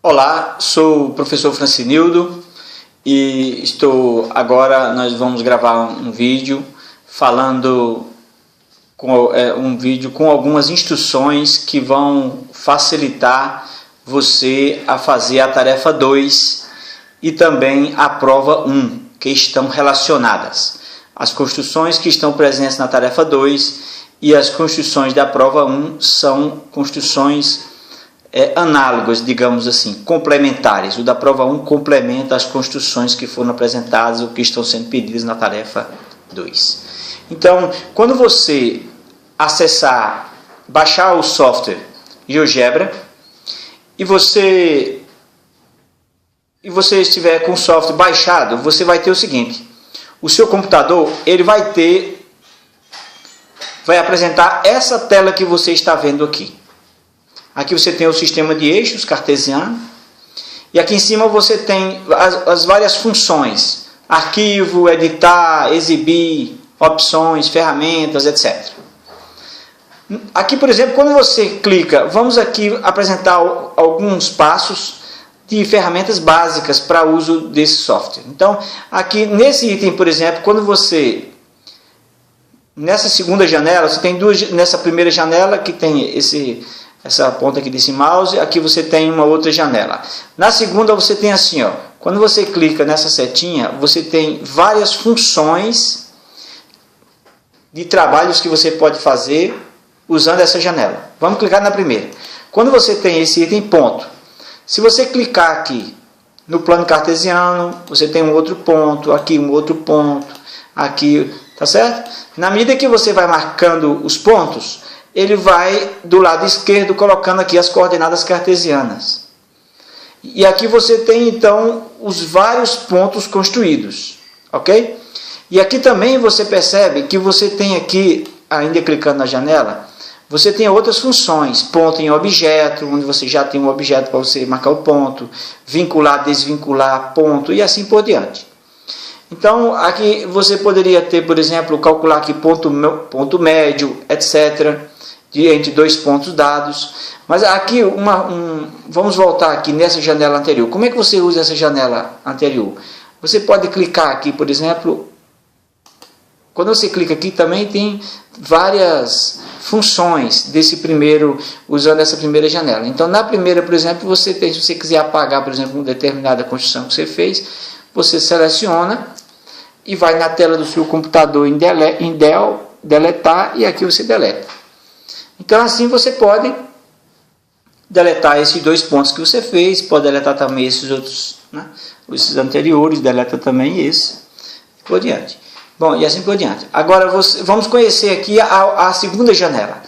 Olá, sou o professor Francinildo e nós vamos gravar um vídeo falando com algumas instruções que vão facilitar você a fazer a tarefa 2 e também a prova 1, que estão relacionadas. As construções que estão presentes na tarefa 2 e as construções da prova 1 são construções análogas, digamos assim, complementares. O da prova 1 complementa as construções que foram apresentadas ou que estão sendo pedidas na tarefa 2. Então, quando você baixar o software GeoGebra e você estiver com o software baixado, você vai ter o seguinte: o seu computador ele vai apresentar essa tela que você está vendo aqui. Aqui você tem o sistema de eixos cartesiano e aqui em cima você tem as várias funções: arquivo, editar, exibir, opções, ferramentas, etc. Aqui, por exemplo, quando você clica, vamos aqui apresentar alguns passos de ferramentas básicas para uso desse software. Então, aqui nesse item, por exemplo, nessa segunda janela, você tem nessa primeira janela que tem essa ponta aqui desse mouse, aqui você tem uma outra janela. Na segunda você tem assim, quando você clica nessa setinha, você tem várias funções de trabalhos que você pode fazer usando essa janela. Vamos clicar na primeira. Quando você tem esse item ponto, se você clicar aqui no plano cartesiano, você tem um outro ponto, aqui um outro ponto, aqui, tá certo? Na medida que você vai marcando os pontos, ele vai do lado esquerdo colocando aqui as coordenadas cartesianas. E aqui você tem então os vários pontos construídos, ok? E aqui também você percebe que você tem aqui, ainda clicando na janela, você tem outras funções: ponto em objeto, onde você já tem um objeto para você marcar o ponto, vincular, desvincular, ponto e assim por diante. Então aqui você poderia ter, por exemplo, calcular aqui ponto médio, etc., entre dois pontos dados. Mas aqui, vamos voltar aqui nessa janela anterior. Como é que você usa essa janela anterior? Você pode clicar aqui, por exemplo. Quando você clica aqui também tem várias funções usando essa primeira janela. Então na primeira, por exemplo, se você quiser apagar, por exemplo, uma determinada construção que você fez, você seleciona e vai na tela do seu computador em deletar, e aqui você deleta. Então assim você pode deletar esses dois pontos que você fez, pode deletar também esses outros, né? Esses anteriores, deleta também esse, e por diante. Bom, e assim por diante. Agora vamos conhecer aqui a segunda janela.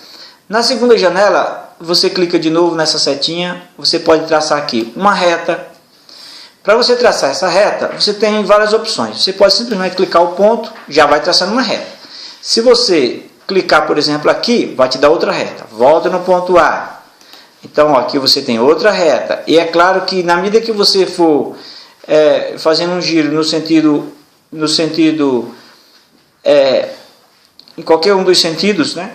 Na segunda janela, você clica de novo nessa setinha, você pode traçar aqui uma reta. Para você traçar essa reta, você tem várias opções. Você pode simplesmente clicar o ponto, já vai traçando uma reta. Se você clicar, por exemplo, aqui, vai te dar outra reta. Volta no ponto A. Então, aqui você tem outra reta. E é claro que na medida que você for fazendo um giro em qualquer um dos sentidos, né?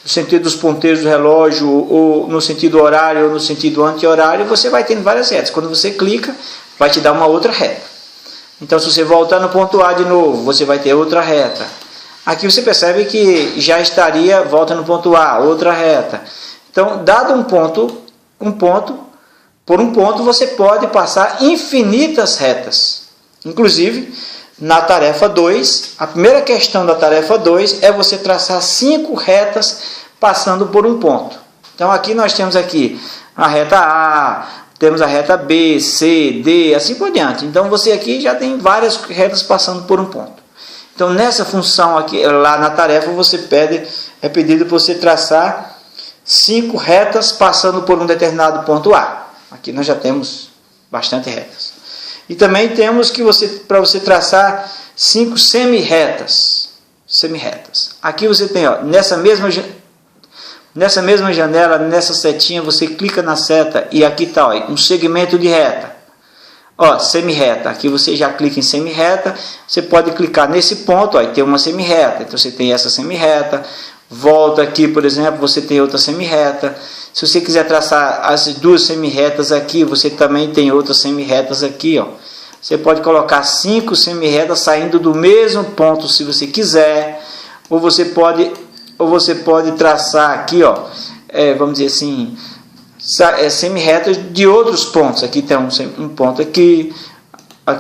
No sentido dos ponteiros do relógio, ou no sentido horário, ou no sentido anti-horário, você vai tendo várias retas. Quando você clica, vai te dar uma outra reta. Então, se você voltar no ponto A de novo, você vai ter outra reta. Aqui você percebe que já estaria, volta no ponto A, outra reta. Então, dado por um ponto, você pode passar infinitas retas. Inclusive, na tarefa 2, a primeira questão da tarefa 2 é você traçar 5 retas passando por um ponto. Então, aqui nós temos aqui a reta A, temos a reta B, C, D, assim por diante. Então, você aqui já tem várias retas passando por um ponto. Então, nessa função aqui, lá na tarefa, é pedido para você traçar 5 retas passando por um determinado ponto A. Aqui nós já temos bastante retas. E também temos que para você traçar 5 semi-retas. Aqui você tem, nessa mesma janela, nessa setinha, você clica na seta e aqui está um segmento de reta. Semi-reta. Aqui você já clica em semi-reta. Você pode clicar nesse ponto, e tem uma semi-reta. Então você tem essa semi-reta. Volta aqui, por exemplo, você tem outra semi-reta. Se você quiser traçar as duas semi-retas aqui, você também tem outras semi-retas aqui, ó. Você pode colocar 5 semi-retas saindo do mesmo ponto, se você quiser. Ou você pode traçar aqui, ó, vamos dizer assim, semi-retas de outros pontos. Aqui tem um ponto aqui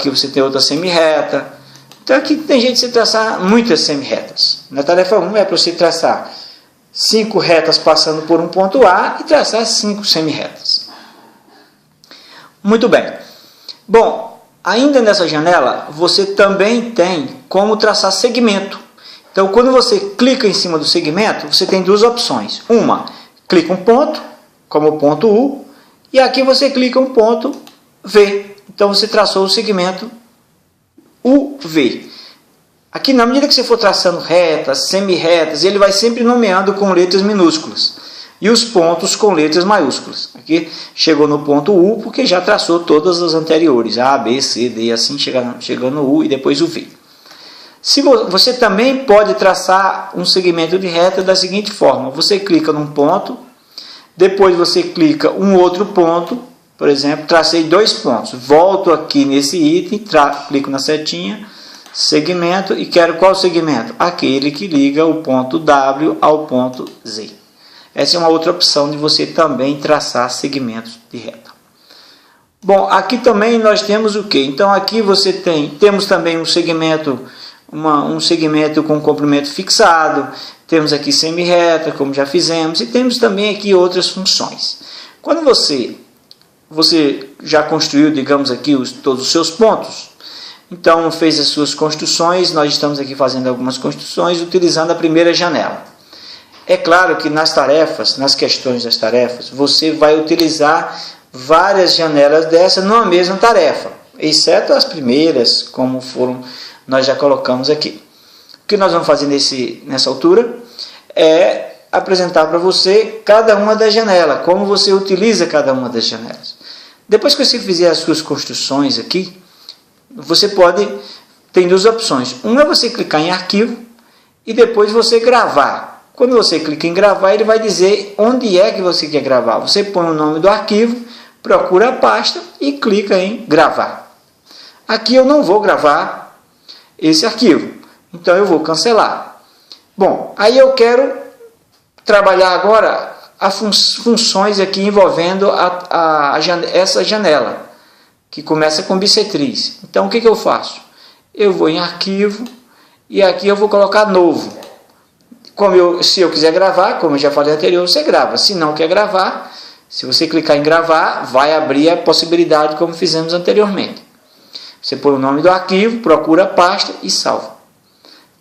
você tem outra semi-reta. Então aqui tem jeito de você traçar muitas semi-retas. Na tarefa 1 é para você traçar 5 retas passando por um ponto A e traçar 5 semi-retas. Muito bem. Bom, ainda nessa janela, você também tem como traçar segmento. Então, quando você clica em cima do segmento, você tem duas opções. Uma, clica um ponto, como o ponto U, e aqui você clica um ponto V. Então, você traçou o segmento UV. Aqui, na medida que você for traçando retas, semi-retas, ele vai sempre nomeando com letras minúsculas. E os pontos com letras maiúsculas. Aqui chegou no ponto U, porque já traçou todas as anteriores. A, B, C, D, assim chegando no U e depois o V. Se você também pode traçar um segmento de reta da seguinte forma. Você clica num ponto, depois você clica um outro ponto. Por exemplo, tracei 2 pontos. Volto aqui nesse item, clico na setinha, segmento, e quero qual segmento? Aquele que liga o ponto W ao ponto Z. Essa é uma outra opção de você também traçar segmentos de reta. Bom, aqui também nós temos o que? Então aqui temos também um segmento, um segmento com comprimento fixado, temos aqui semi-reta, como já fizemos, e temos também aqui outras funções. Quando você já construiu, digamos aqui, todos os seus pontos, então fez as suas construções, nós estamos aqui fazendo algumas construções utilizando a primeira janela. É claro que nas tarefas, nas questões das tarefas, você vai utilizar várias janelas dessa numa mesma tarefa, exceto as primeiras, como nós já colocamos aqui. O que nós vamos fazer nessa altura é apresentar para você cada uma das janelas, como você utiliza cada uma das janelas. Depois que você fizer as suas construções aqui, tem duas opções. Uma é você clicar em arquivo e depois você gravar. Quando você clica em gravar, ele vai dizer onde é que você quer gravar. Você põe o nome do arquivo, procura a pasta e clica em gravar. Aqui eu não vou gravar esse arquivo, então eu vou cancelar. Bom, aí eu quero trabalhar agora as funções aqui envolvendo essa janela, que começa com bissetriz. Então o que eu faço? Eu vou em arquivo e aqui eu vou colocar novo. Se eu quiser gravar, como eu já falei anterior, você grava. Se não quer gravar, se você clicar em gravar, vai abrir a possibilidade como fizemos anteriormente. Você põe o nome do arquivo, procura a pasta e salva.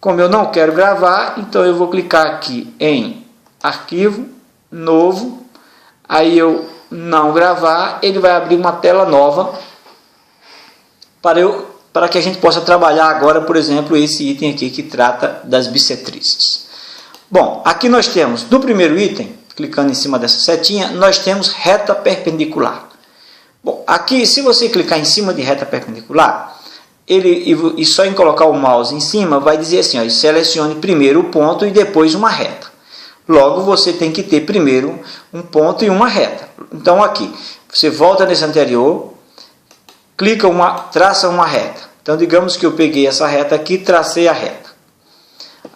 Como eu não quero gravar, então eu vou clicar aqui em arquivo, novo, aí eu não gravar, ele vai abrir uma tela nova para que a gente possa trabalhar agora, por exemplo, esse item aqui que trata das bissetrizes. Bom, aqui nós temos, do primeiro item, clicando em cima dessa setinha, nós temos reta perpendicular. Bom, aqui, se você clicar em cima de reta perpendicular, e só em colocar o mouse em cima, vai dizer assim, ó, selecione primeiro o ponto e depois uma reta. Logo, você tem que ter primeiro um ponto e uma reta. Então, aqui, você volta nesse anterior, traça uma reta. Então, digamos que eu peguei essa reta aqui, tracei a reta.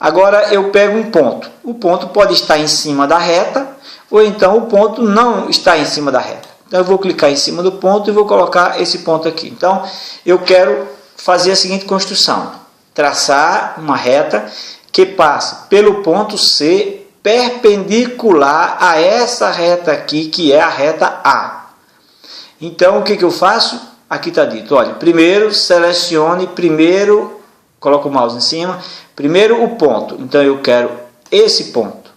Agora eu pego um ponto. O ponto pode estar em cima da reta, ou então o ponto não está em cima da reta. Então eu vou clicar em cima do ponto e vou colocar esse ponto aqui. Então eu quero fazer a seguinte construção. Traçar uma reta que passe pelo ponto C perpendicular a essa reta aqui, que é a reta A. Então o que eu faço? Aqui está dito, olha, primeiro selecione, coloco o mouse em cima, primeiro o ponto, então eu quero esse ponto.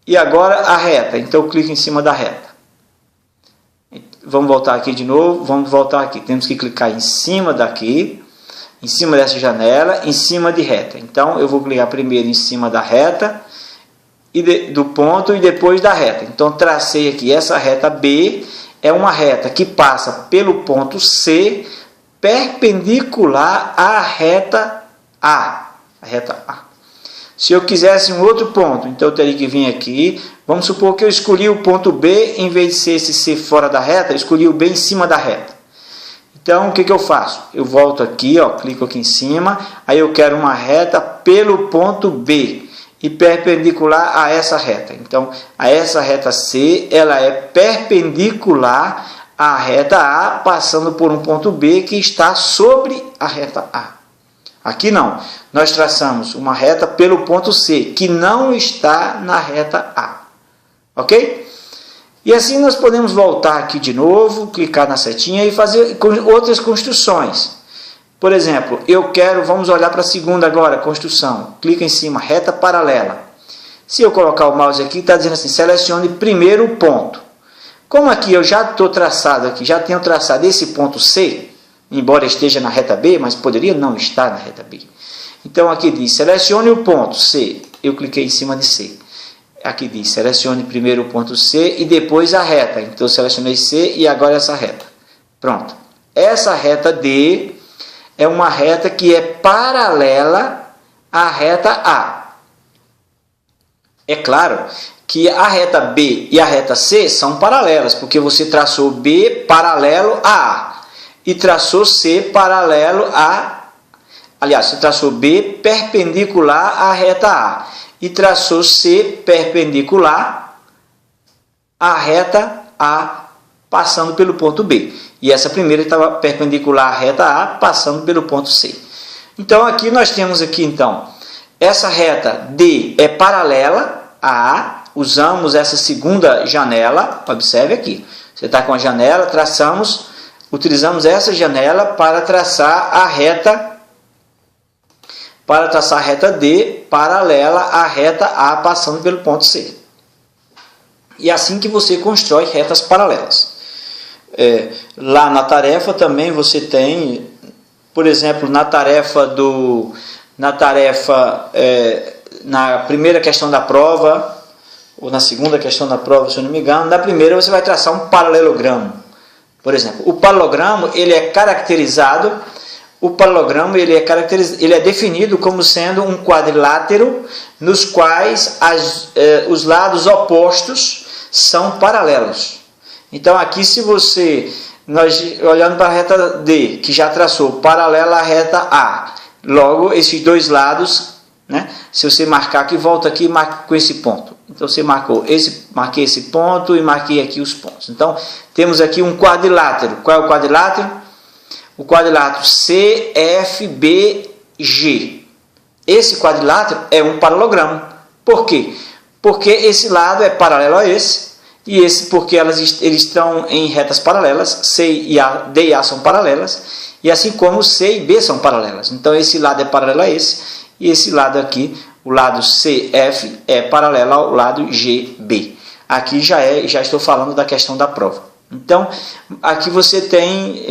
E agora a reta, então eu clico em cima da reta. Vamos voltar aqui de novo, vamos voltar aqui. Temos que clicar em cima daqui, em cima dessa janela, em cima de reta. Então eu vou clicar primeiro em cima da reta, do ponto e depois da reta. Então tracei aqui essa reta B, é uma reta que passa pelo ponto C, perpendicular à reta A. Se eu quisesse um outro ponto, então eu teria que vir aqui. Vamos supor que eu escolhi o ponto B, em vez de ser esse C fora da reta, eu escolhi o B em cima da reta. Então, o que eu faço? Eu volto aqui, ó, clico aqui em cima, aí eu quero uma reta pelo ponto B e perpendicular a essa reta. Então, a essa reta C, ela é perpendicular à reta A, passando por um ponto B que está sobre a reta A. Aqui não, nós traçamos uma reta pelo ponto C, que não está na reta A. Ok? E assim nós podemos voltar aqui de novo, clicar na setinha e fazer outras construções. Por exemplo, vamos olhar para a segunda agora, construção. Clica em cima, reta paralela. Se eu colocar o mouse aqui, está dizendo assim, selecione primeiro o ponto. Como aqui eu já estou traçado aqui, já tenho traçado esse ponto C, embora esteja na reta B, mas poderia não estar na reta B. Então aqui diz, selecione o ponto C. Eu cliquei em cima de C. Aqui diz, selecione primeiro o ponto C e depois a reta. Então eu selecionei C e agora essa reta. Pronto. Essa reta D é uma reta que é paralela à reta A. É claro que a reta B e a reta C são paralelas, porque você traçou B paralelo a A e traçou C paralelo a... Aliás, você traçou B perpendicular à reta A e traçou C perpendicular à reta A, passando pelo ponto B. E essa primeira estava perpendicular à reta A, passando pelo ponto C. Então, aqui nós temos aqui, então, essa reta D é paralela a A. Usamos essa segunda janela. Observe aqui. Você está com a janela, utilizamos essa janela para traçar a reta D paralela à reta A, passando pelo ponto C. E é assim que você constrói retas paralelas. Lá na tarefa também você tem, por exemplo, na primeira questão da prova, ou na segunda questão da prova, se eu não me engano, na primeira você vai traçar um paralelogramo. Por exemplo, o paralelogramo ele é definido como sendo um quadrilátero nos quais os lados opostos são paralelos. Então aqui, nós olhando para a reta D, que já traçou paralela à reta A, logo esses dois lados, né? Se você marcar aqui, volta aqui e marca com esse ponto. Então você marquei esse ponto e marquei aqui os pontos. Então temos aqui um quadrilátero. Qual é o quadrilátero? O quadrilátero CFBG. Esse quadrilátero é um paralelogramo. Por quê? Porque esse lado é paralelo a esse, e esse porque eles estão em retas paralelas, D e A são paralelas, e assim como C e B são paralelas. Então esse lado é paralelo a esse, e esse lado aqui, o lado CF, é paralelo ao lado GB. Aqui já estou falando da questão da prova. Então, aqui você tem,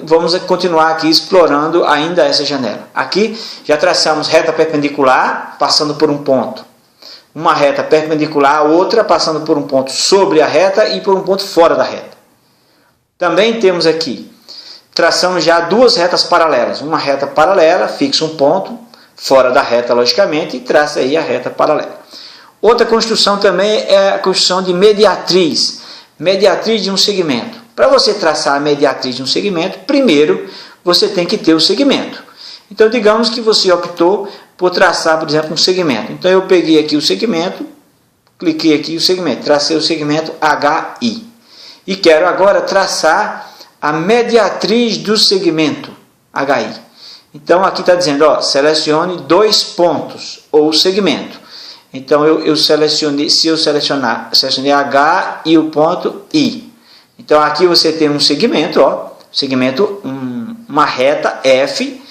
vamos continuar aqui explorando ainda essa janela. Aqui já traçamos reta perpendicular, passando por um ponto. Uma reta perpendicular a outra, passando por um ponto sobre a reta e por um ponto fora da reta. Também temos aqui, traçamos já duas retas paralelas. Uma reta paralela, fixa um ponto, fora da reta, logicamente, e traça aí a reta paralela. Outra construção também é a construção de mediatriz. Mediatriz de um segmento. Para você traçar a mediatriz de um segmento, primeiro você tem que ter o segmento. Então, digamos que você optou por traçar, por exemplo, um segmento. Então, eu peguei aqui o segmento, cliquei aqui o segmento, tracei o segmento HI. E quero agora traçar a mediatriz do segmento HI. Então, aqui está dizendo, ó, selecione dois pontos, ou segmento. Então, selecionei H e o ponto I. Então, aqui você tem um segmento, ó, uma reta F,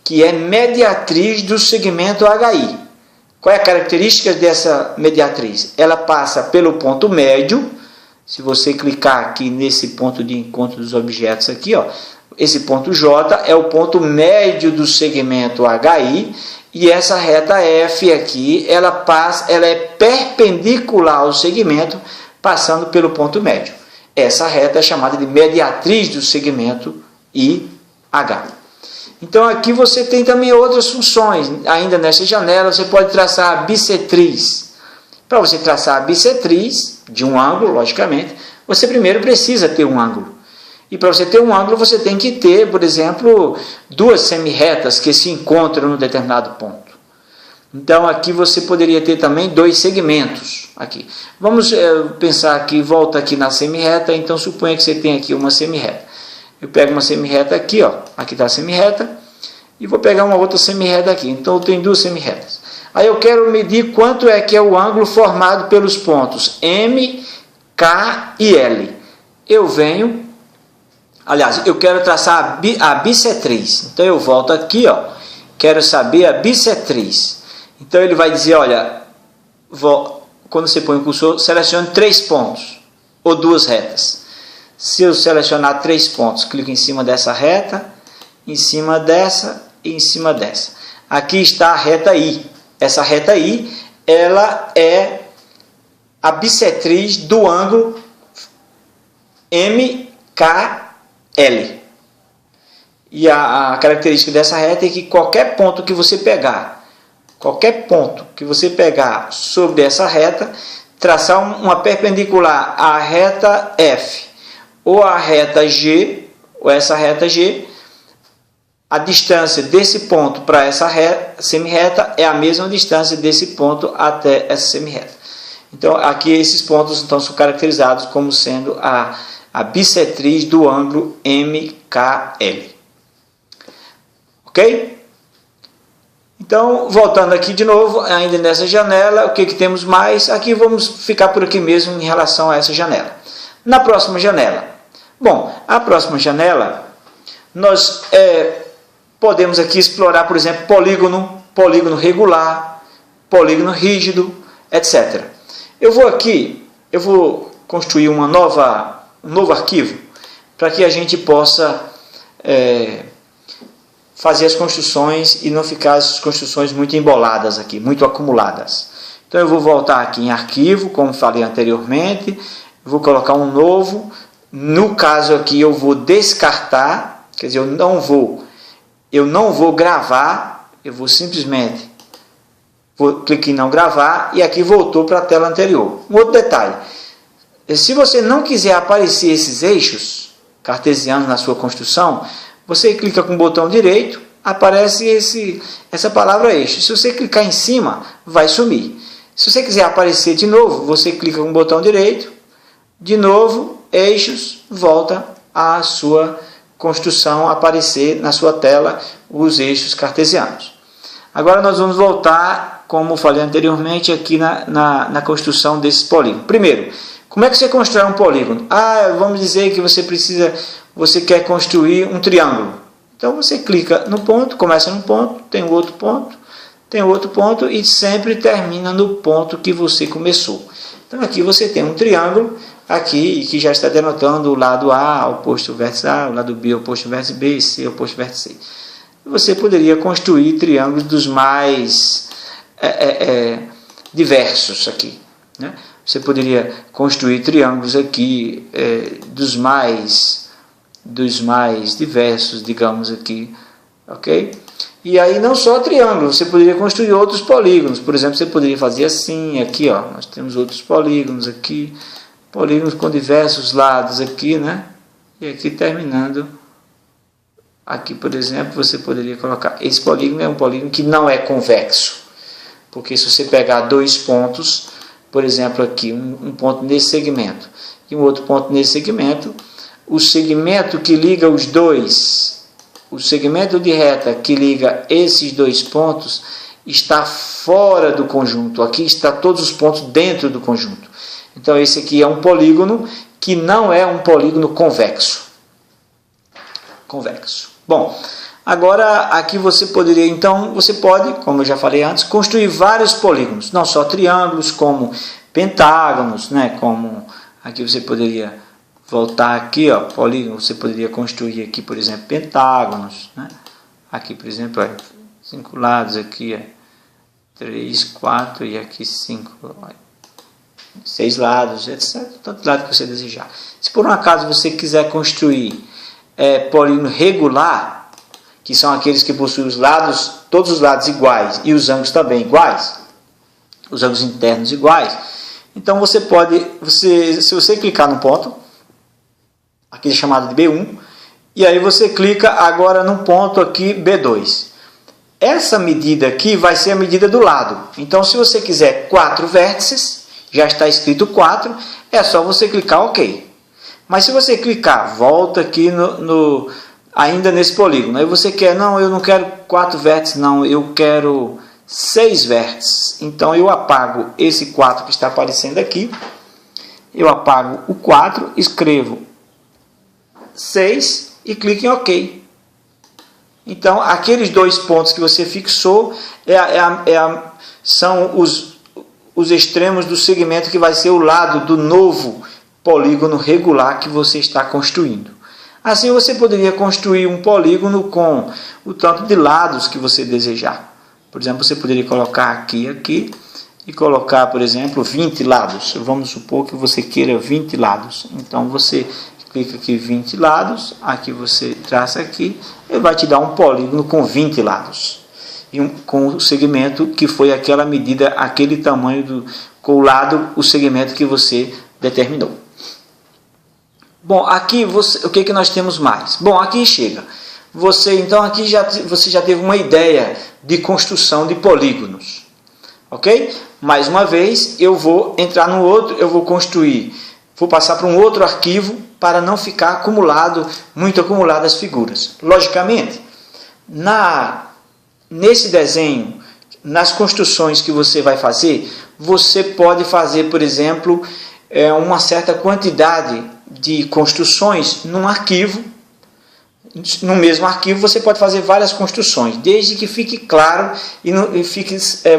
que é mediatriz do segmento HI. Qual é a característica dessa mediatriz? Ela passa pelo ponto médio. Se você clicar aqui nesse ponto de encontro dos objetos aqui, ó, esse ponto J é o ponto médio do segmento HI. E essa reta F aqui, ela é perpendicular ao segmento, passando pelo ponto médio. Essa reta é chamada de mediatriz do segmento IH. Então aqui você tem também outras funções. Ainda nessa janela você pode traçar a bissetriz. Para você traçar a bissetriz de um ângulo, logicamente, você primeiro precisa ter um ângulo. E para você ter um ângulo você tem que ter, por exemplo, duas semirretas que se encontram num determinado ponto. Então aqui você poderia ter também dois segmentos. Aqui. Vamos pensar aqui, volta aqui na semirreta, então suponha que você tem aqui uma semirreta. Eu pego uma semirreta aqui, ó, aqui está a semirreta, e vou pegar uma outra semirreta aqui. Então eu tenho duas semirretas. Aí eu quero medir quanto é que é o ângulo formado pelos pontos M, K e L. Eu venho, aliás, eu quero traçar a bissetriz. Então eu volto aqui, ó, quero saber a bissetriz. Então ele vai dizer, olha, quando você põe o cursor, selecione 3 pontos ou 2 retas. Se eu selecionar 3 pontos, clico em cima dessa reta, em cima dessa e em cima dessa. Aqui está a reta I. Essa reta I, ela é a bissetriz do ângulo MKL. E a característica dessa reta é que qualquer ponto que você pegar sobre essa reta, traçar uma perpendicular à reta F ou à reta G, ou essa reta G, a distância desse ponto para essa semirreta é a mesma distância desse ponto até essa semirreta. Então, aqui esses pontos então, são caracterizados como sendo a bissetriz do ângulo MKL. Ok? Então, voltando aqui de novo, ainda nessa janela, o que temos mais? Aqui vamos ficar por aqui mesmo em relação a essa janela. Na próxima janela. Bom, a próxima janela, nós podemos aqui explorar, por exemplo, polígono regular, polígono rígido, etc. Eu vou construir um novo arquivo para que a gente possa fazer as construções e não ficar as construções muito emboladas aqui, muito acumuladas. Então eu vou voltar aqui em arquivo, como falei anteriormente, vou colocar um novo. No caso aqui eu vou descartar, quer dizer, eu não vou gravar, eu vou simplesmente clicar em não gravar e aqui voltou para a tela anterior. Um outro detalhe, se você não quiser aparecer esses eixos cartesianos na sua construção, você clica com o botão direito, aparece essa palavra eixo. Se você clicar em cima, vai sumir. Se você quiser aparecer de novo, você clica com o botão direito, de novo, eixos, volta a sua construção, aparecer na sua tela os eixos cartesianos. Agora nós vamos voltar, como falei anteriormente, aqui na construção desses polígonos. Primeiro, como é que você constrói um polígono? Vamos dizer que você quer construir um triângulo. Então você clica no ponto, começa num ponto, tem outro ponto e sempre termina no ponto que você começou. Então aqui você tem um triângulo aqui que já está denotando o lado A oposto ao vértice A, o lado B oposto ao vértice B, C oposto ao vértice C. Você poderia construir triângulos dos mais diversos aqui, né? Você poderia construir triângulos aqui dos mais diversos, digamos aqui, ok? E aí não só triângulos, você poderia construir outros polígonos. Por exemplo, você poderia fazer assim, aqui, ó, nós temos outros polígonos aqui, polígonos com diversos lados aqui, né? E aqui terminando, aqui, por exemplo, você poderia colocar, esse polígono é um polígono que não é convexo, porque se você pegar 2 pontos, por exemplo, aqui, um ponto nesse segmento e um outro ponto nesse segmento, o segmento que liga os dois, o segmento de reta que liga esses 2 pontos está fora do conjunto. Aqui está todos os pontos dentro do conjunto. Então esse aqui é um polígono que não é um polígono convexo. Bom, agora aqui você poderia, então, você pode, como eu já falei antes, construir vários polígonos, não só triângulos, como pentágonos, né? Como aqui você poderia voltar aqui, ó, polígono, você poderia construir aqui, por exemplo, pentágonos, né? Aqui, por exemplo, 5 lados aqui, 3, 4 e aqui 5, 6 lados, etc. Tanto lado que você desejar. Se por um acaso você quiser construir polígono regular, que são aqueles que possuem os lados, todos os lados iguais e os ângulos também iguais, os ângulos internos iguais. Então você pode, se você clicar no ponto, aqui é chamado de B1, e aí você clica agora no ponto aqui B2. Essa medida aqui vai ser a medida do lado. Então se você quiser 4 vértices, já está escrito 4, é só você clicar OK. Mas se você clicar, volta aqui ainda nesse polígono, aí você quer, não, eu não quero 4 vértices, não, eu quero 6 vértices. Então eu apago esse 4 que está aparecendo aqui, eu apago o 4, escrevo 6 e clico em OK. Então aqueles 2 pontos que você fixou são os extremos do segmento que vai ser o lado do novo polígono regular que você está construindo. Assim você poderia construir um polígono com o tanto de lados que você desejar. Por exemplo, você poderia colocar aqui e colocar, por exemplo, 20 lados. Vamos supor que você queira 20 lados. Então você clica aqui 20 lados, aqui você traça aqui, ele vai te dar um polígono com 20 lados. E com o segmento que foi aquela medida, aquele tamanho com o lado, o segmento que você determinou. Bom, aqui o que nós temos mais? Bom, aqui chega. Então aqui você já teve uma ideia de construção de polígonos. Ok? Mais uma vez, eu vou entrar no outro, eu vou passar para um outro arquivo para não ficar muito acumulado as figuras. Logicamente, nesse desenho, nas construções que você vai fazer, você pode fazer, por exemplo, uma certa quantidade de construções num arquivo. No mesmo arquivo você pode fazer várias construções, desde que fique claro e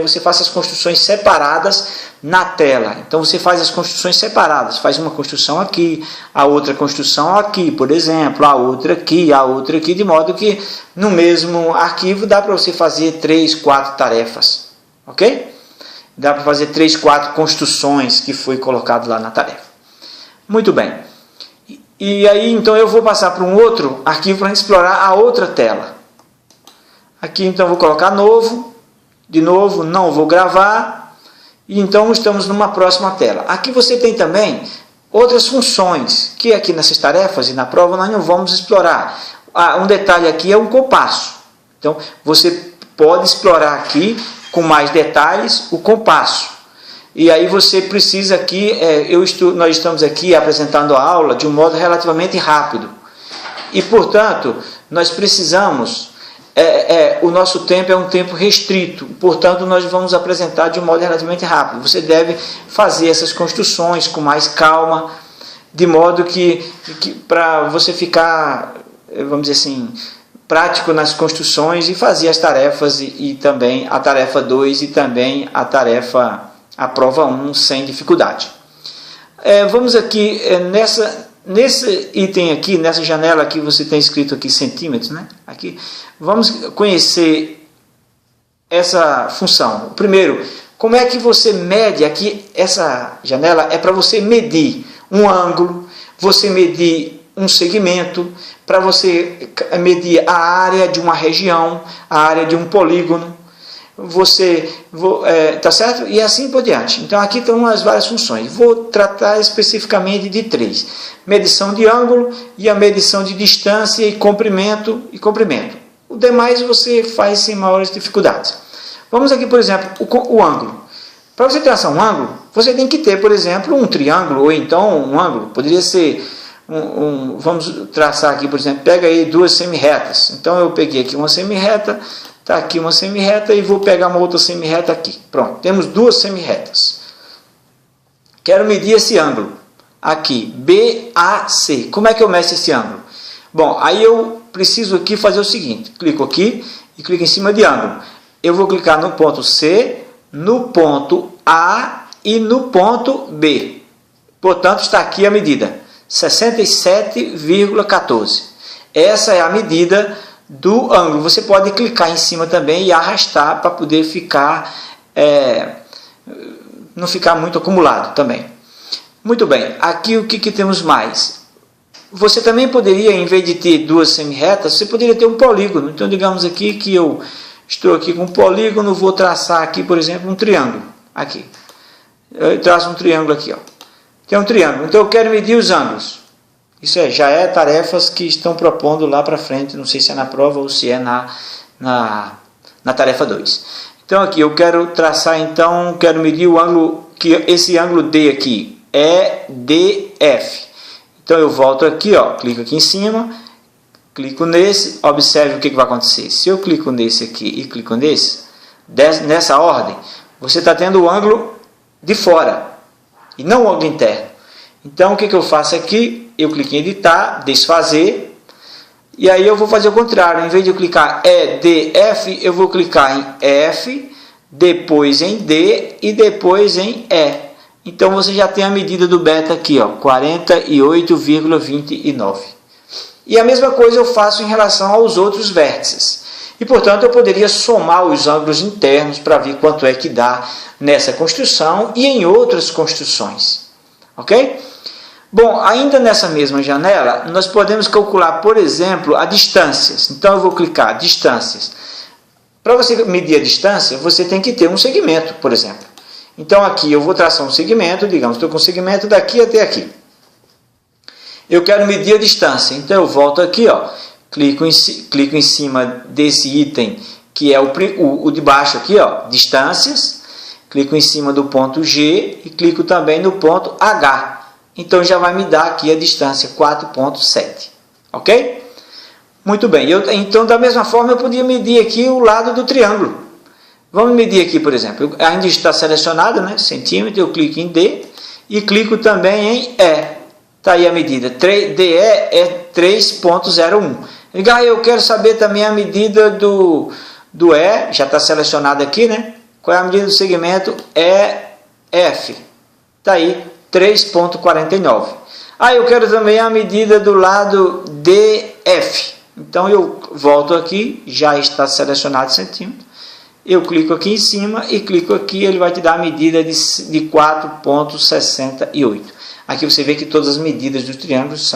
você faça as construções separadas na tela. Então você faz as construções separadas, faz uma construção aqui, a outra construção aqui, por exemplo, a outra aqui, de modo que no mesmo arquivo dá para você fazer 3, 4 tarefas, ok? Dá para fazer 3, 4 construções que foi colocado lá na tarefa. Muito bem. E aí, então, eu vou passar para um outro arquivo para explorar a outra tela. Aqui, então, vou colocar novo. De novo, não vou gravar. E então, estamos numa próxima tela. Aqui você tem também outras funções, que aqui nessas tarefas e na prova nós não vamos explorar. Um detalhe aqui é um compasso. Então, você pode explorar aqui, com mais detalhes, o compasso. E aí você precisa aqui, nós estamos aqui apresentando a aula de um modo relativamente rápido. E, portanto, nós precisamos, o nosso tempo é um tempo restrito, portanto, nós vamos apresentar de um modo relativamente rápido. Você deve fazer essas construções com mais calma, de modo que para você ficar, vamos dizer assim, prático nas construções e fazer as tarefas e também a tarefa 2 e também a prova 1 sem dificuldade. Vamos aqui, nesse item aqui, nessa janela que você tem escrito aqui centímetros, né? Aqui, vamos conhecer essa função. Primeiro, como é que você mede aqui, essa janela é para você medir um ângulo, você medir um segmento, para você medir a área de uma região, a área de um polígono, tá certo? E assim por diante. Então aqui estão as várias funções. Vou tratar especificamente de 3. Medição de ângulo e a medição de distância e comprimento. O demais você faz sem maiores dificuldades. Vamos aqui, por exemplo, o ângulo. Para você traçar um ângulo, você tem que ter, por exemplo, um triângulo ou então um ângulo. Poderia ser vamos traçar aqui, por exemplo, pega aí 2 semirretas. Então eu peguei aqui uma semirreta, está aqui uma semirreta e vou pegar uma outra semirreta aqui. Pronto, temos 2 semirretas. Quero medir esse ângulo aqui, BAC. Como é que eu meço esse ângulo? Bom, aí eu preciso aqui fazer o seguinte, clico aqui e clico em cima de ângulo. Eu vou clicar no ponto C, no ponto A e no ponto B. Portanto, está aqui a medida, 67,14. Essa é a medida do ângulo. Você pode clicar em cima também e arrastar para poder ficar, não ficar muito acumulado também. Muito bem, aqui o que temos mais? Você também poderia, em vez de ter duas semi-retas, você poderia ter um polígono. Então, digamos aqui que eu estou aqui com um polígono, vou traçar aqui, por exemplo, um triângulo. Aqui. Eu traço um triângulo aqui, ó. Tem um triângulo. Então, eu quero medir os ângulos. Isso já é tarefas que estão propondo lá para frente. Não sei se é na prova ou se é na tarefa 2. Então, aqui eu quero traçar, então, quero medir o ângulo, que esse ângulo D aqui é DF. Então, eu volto aqui, ó, clico aqui em cima, clico nesse, observe o que vai acontecer. Se eu clico nesse aqui e clico nesse, nessa ordem, você está tendo o ângulo de fora e não o ângulo interno. Então, o que eu faço aqui? Eu clico em editar, desfazer, e aí eu vou fazer o contrário. Em vez de eu clicar EDF, eu vou clicar em F, depois em D e depois em E. Então, você já tem a medida do beta aqui, ó, 48,29. E a mesma coisa eu faço em relação aos outros vértices. E, portanto, eu poderia somar os ângulos internos para ver quanto é que dá nessa construção e em outras construções. Ok? Bom, ainda nessa mesma janela, nós podemos calcular, por exemplo, as distâncias. Então, eu vou clicar distâncias. Para você medir a distância, você tem que ter um segmento, por exemplo. Então, aqui eu vou traçar um segmento, digamos, estou com um segmento daqui até aqui. Eu quero medir a distância, então eu volto aqui, ó, clico em cima desse item, que é o de baixo aqui, ó, distâncias, clico em cima do ponto G e clico também no ponto H. Então, já vai me dar aqui a distância 4,7, ok? Muito bem, então da mesma forma eu podia medir aqui o lado do triângulo. Vamos medir aqui, por exemplo, ainda está selecionado, né, centímetro, eu clico em D e clico também em E. Está aí a medida, DE é 3,01. Eu quero saber também a medida do E, já está selecionado aqui, né? Qual é a medida do segmento EF? Está aí, 3,49. Eu quero também a medida do lado DF. Então, eu volto aqui, já está selecionado centímetro. Eu clico aqui em cima e clico aqui, ele vai te dar a medida de 4,68. Aqui você vê que todas as medidas dos triângulos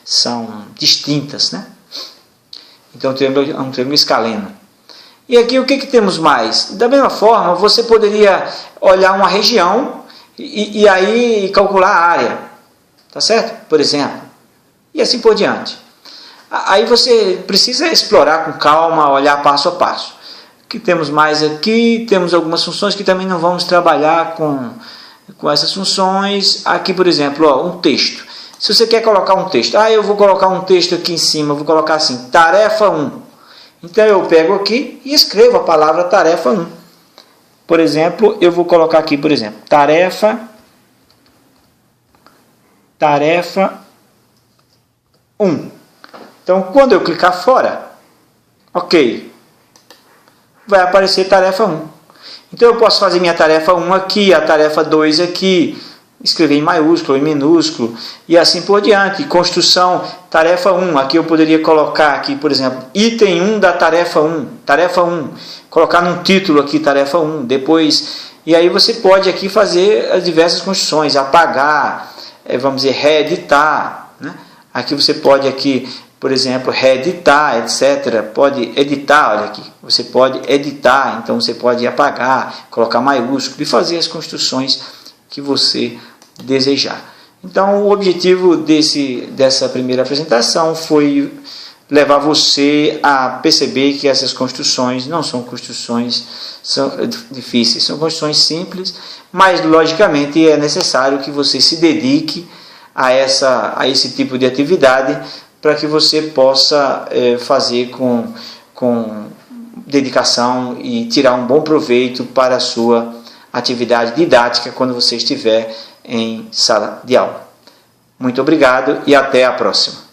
são distintas, né? Então, o triângulo é um triângulo escaleno. E aqui, o que temos mais? Da mesma forma, você poderia olhar uma região e aí calcular a área, tá certo? Por exemplo. E assim por diante. Aí você precisa explorar com calma, olhar passo a passo. O que temos mais aqui? Temos algumas funções que também não vamos trabalhar com essas funções. Aqui, por exemplo, ó, um texto. Se você quer colocar um texto, eu vou colocar um texto aqui em cima, vou colocar assim, tarefa 1. Então, eu pego aqui e escrevo a palavra tarefa 1. Por exemplo, eu vou colocar aqui, por exemplo, tarefa 1. Então, quando eu clicar fora, ok, vai aparecer tarefa 1. Então, eu posso fazer minha tarefa 1 aqui, a tarefa 2 aqui, escrever em maiúsculo, em minúsculo, e assim por diante. Construção, tarefa 1, aqui eu poderia colocar aqui, por exemplo, item 1 da tarefa 1, colocar num título aqui, tarefa 1, depois, e aí você pode aqui fazer as diversas construções, apagar, vamos dizer, reeditar, né? Aqui você pode aqui, por exemplo, reeditar, etc. Pode editar, olha aqui, você pode editar, então você pode apagar, colocar maiúsculo e fazer as construções que você desejar. Então, o objetivo dessa primeira apresentação foi levar você a perceber que essas construções não são construções difíceis, são construções simples, mas, logicamente, é necessário que você se dedique a esse tipo de atividade para que você possa fazer com dedicação e tirar um bom proveito para a sua atividade didática quando você estiver em sala de aula. Muito obrigado e até a próxima.